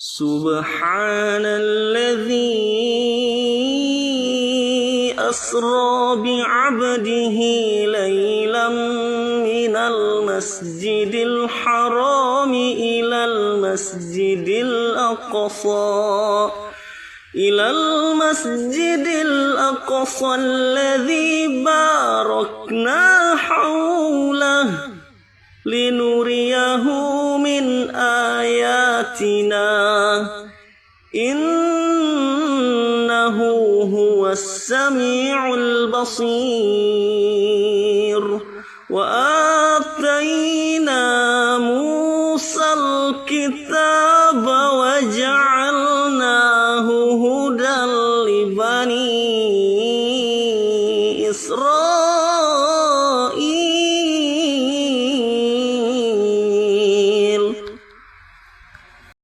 سبحان الذي أسرى بعبده ليلا من المسجد الحرام إلى المسجد الأقصى الذي باركنا حوله لنريه من آياتنا إنه هو السميع البصير وآتينا موسى الكتاب وجعلناه